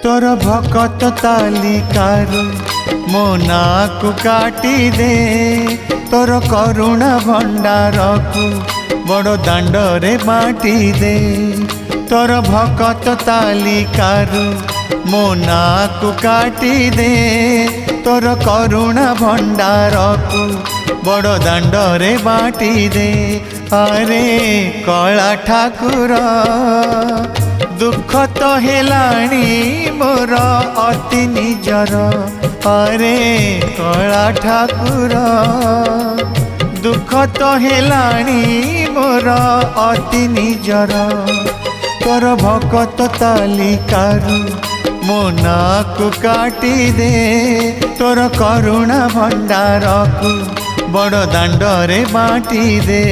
तोर भकत तालिकारु मो नाकु काटी दे तोर करुणा भंडार को बड़ दांडरे बाटी दे तोर भकत तालिकारु मो नाकु काटी दे तोर करुणा भंडार को बड़ दांडरे बाटी दे। अरे कला ठाकुर दुख तो हेलाणी मोर अति निजर। अरे कला ठाकुर दुख तो हेलाणी मोर अति निजर। तोर भकत तालिकारु मो नाकु काटी दे तोर करुणा भंडार को बड़ दांडरे बाटी दे।